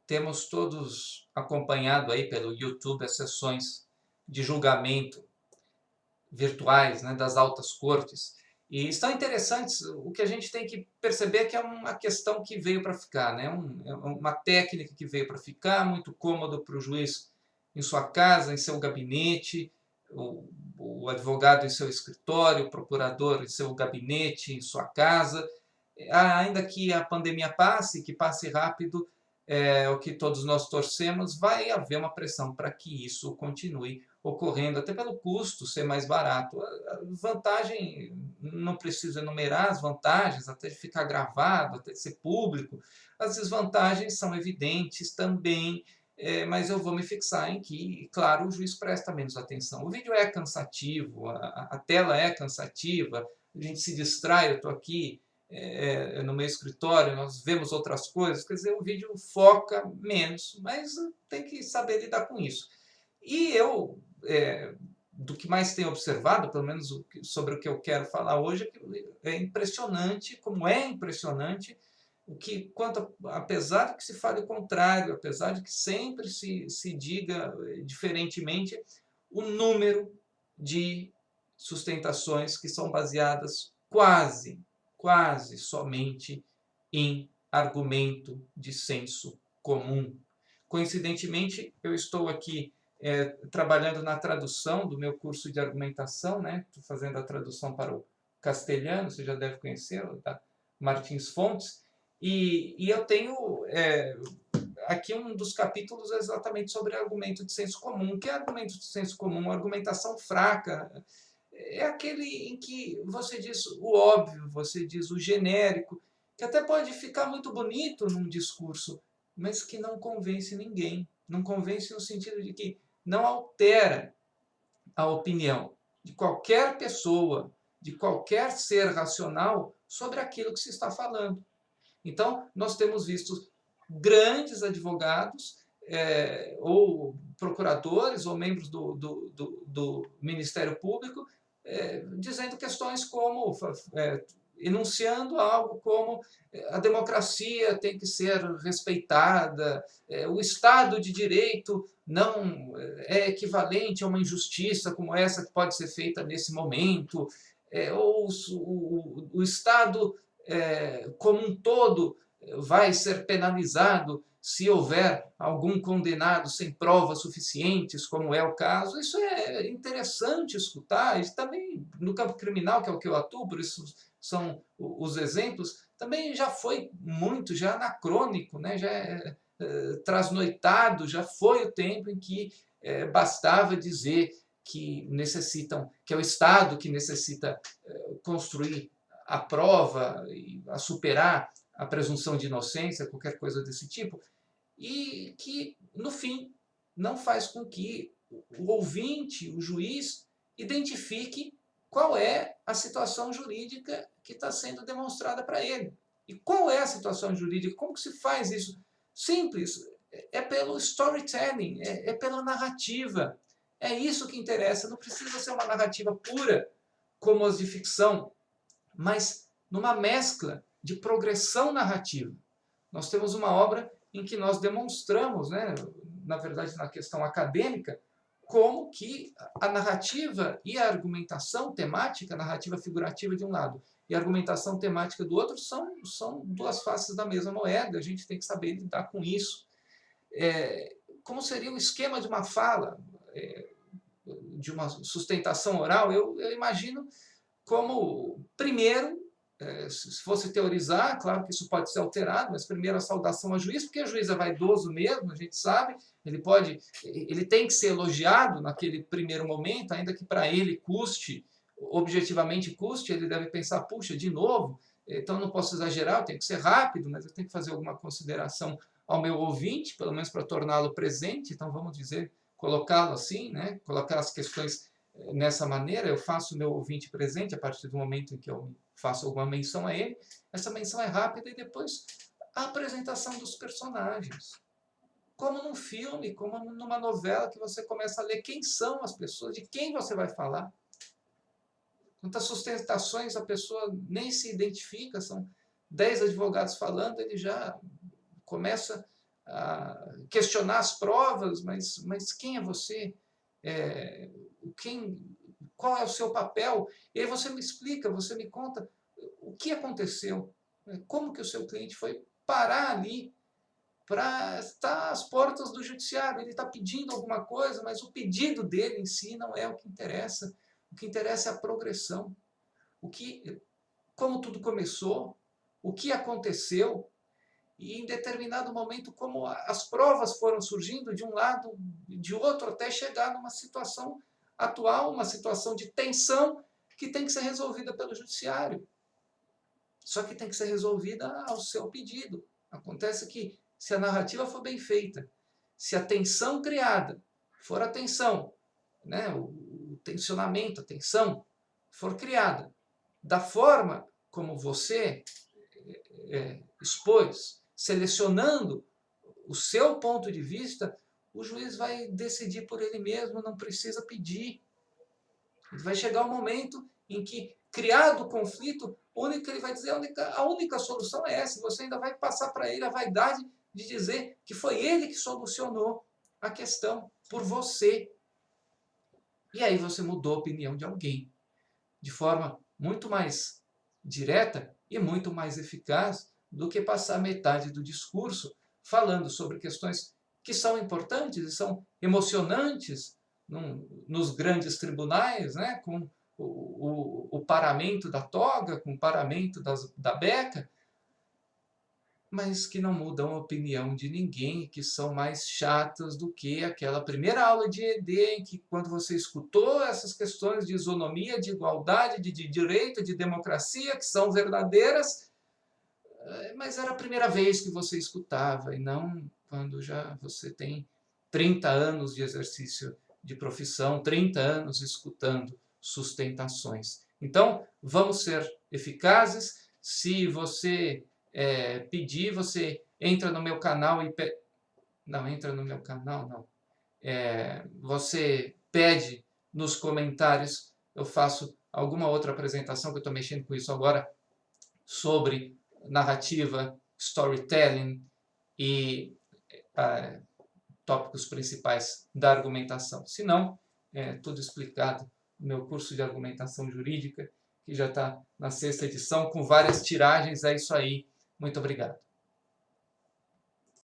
temos todos acompanhado aí pelo YouTube as sessões de julgamento virtuais, né, das altas cortes. E estão interessantes. O que a gente tem que perceber é que é uma questão que veio para ficar, né? É uma técnica que veio para ficar, muito cômodo para o juiz em sua casa, em seu gabinete, o advogado em seu escritório, o procurador em seu gabinete, em sua casa. Ainda que a pandemia passe, que passe rápido, o que todos nós torcemos, vai haver uma pressão para que isso continue ocorrendo, até pelo custo ser mais barato. A vantagem, não preciso enumerar as vantagens, até de ficar gravado, até de ser público. As desvantagens são evidentes também, mas eu vou me fixar em que, claro, o juiz presta menos atenção. O vídeo é cansativo, a tela é cansativa, a gente se distrai, eu estou aqui no meu escritório, nós vemos outras coisas, quer dizer, o vídeo foca menos, mas tem que saber lidar com isso. E eu, do que mais tenho observado, pelo menos sobre o que eu quero falar hoje, é que é impressionante, como é impressionante, o que, apesar de que se fale o contrário, apesar de que sempre se diga diferentemente, o número de sustentações que são baseadas quase somente em argumento de senso comum. Coincidentemente, eu estou aqui trabalhando na tradução do meu curso de argumentação, né? Estou fazendo a tradução para o castelhano, você já deve conhecer, da Martins Fontes, e eu tenho aqui um dos capítulos exatamente sobre argumento de senso comum. O que é argumento de senso comum? Argumentação fraca é aquele em que você diz o óbvio, você diz o genérico, que até pode ficar muito bonito num discurso, mas que não convence ninguém. Não convence no sentido de que não altera a opinião de qualquer pessoa, de qualquer ser racional sobre aquilo que se está falando. Então, nós temos visto grandes advogados, ou procuradores, ou membros do Ministério Público, dizendo questões como, enunciando algo como a democracia tem que ser respeitada, o Estado de Direito não é equivalente a uma injustiça como essa que pode ser feita nesse momento, ou o Estado como um todo vai ser penalizado se houver algum condenado sem provas suficientes, como é o caso. Isso é interessante escutar. Isso também, no campo criminal, que é o que eu atuo, por isso são os exemplos, também já foi muito, já anacrônico, né? Já trasnoitado, já foi o tempo em que bastava dizer que necessitam, que é o Estado que necessita construir a prova, a superar a presunção de inocência, qualquer coisa desse tipo, e que, no fim, não faz com que o ouvinte, o juiz, identifique qual é a situação jurídica que está sendo demonstrada para ele. E qual é a situação jurídica? Como que se faz isso? Simples, é pelo storytelling, é pela narrativa. É isso que interessa, não precisa ser uma narrativa pura, como as de ficção, mas numa mescla de progressão narrativa. Nós temos uma obra em que nós demonstramos, né, na verdade, na questão acadêmica, como que a narrativa e a argumentação temática, a narrativa figurativa de um lado e a argumentação temática do outro, são duas faces da mesma moeda. A gente tem que saber lidar com isso. Como seria o esquema de uma fala, de uma sustentação oral? Eu imagino como, primeiro, se fosse teorizar, claro que isso pode ser alterado, mas primeiro a saudação ao juiz, porque o juiz é vaidoso mesmo, a gente sabe, ele tem que ser elogiado naquele primeiro momento, ainda que para ele custe, objetivamente custe, ele deve pensar, puxa, de novo, então não posso exagerar, eu tenho que ser rápido, mas eu tenho que fazer alguma consideração ao meu ouvinte, pelo menos para torná-lo presente, então vamos dizer, colocá-lo assim, né? Colocar as questões nessa maneira, eu faço o meu ouvinte presente a partir do momento em que eu faço alguma menção a ele. Essa menção é rápida e depois a apresentação dos personagens. Como num filme, como numa novela que você começa a ler quem são as pessoas, de quem você vai falar. Quantas sustentações a pessoa nem se identifica, são 10 advogados falando, ele já começa questionar as provas, mas quem é você? Qual é o seu papel? E aí você me explica, você me conta o que aconteceu, como que o seu cliente foi parar ali para estar às portas do judiciário. Ele está pedindo alguma coisa, mas o pedido dele em si não é o que interessa. O que interessa é a progressão. Como tudo começou, o que aconteceu, e em determinado momento como as provas foram surgindo de um lado e de outro até chegar numa situação atual, uma situação de tensão que tem que ser resolvida pelo judiciário. Só que tem que ser resolvida ao seu pedido. Acontece que se a narrativa for bem feita, se a tensão criada for a tensão, né, o tensionamento, a tensão for criada da forma como você expôs, selecionando o seu ponto de vista, o juiz vai decidir por ele mesmo, não precisa pedir. Vai chegar um momento em que, criado o conflito, ele vai dizer a única solução é essa. Você ainda vai passar para ele a vaidade de dizer que foi ele que solucionou a questão por você. E aí você mudou a opinião de alguém de forma muito mais direta e muito mais eficaz do que passar metade do discurso falando sobre questões que são importantes e são emocionantes nos grandes tribunais, né, com o paramento da toga, com o paramento da beca, mas que não mudam a opinião de ninguém, que são mais chatas do que aquela primeira aula de ED em que, quando você escutou essas questões de isonomia, de igualdade, de direito, de democracia, que são verdadeiras, mas era a primeira vez que você escutava, e não quando já você tem 30 anos de exercício de profissão, 30 anos escutando sustentações. Então, vamos ser eficazes. Se você pedir, você entra no meu canal e... Não, entra no meu canal, não. Você pede nos comentários, eu faço alguma outra apresentação, que eu estou mexendo com isso agora, sobre narrativa, storytelling e tópicos principais da argumentação. Se não, tudo explicado no meu curso de argumentação jurídica, que já está na 6ª edição, com várias tiragens. É isso aí. Muito obrigado.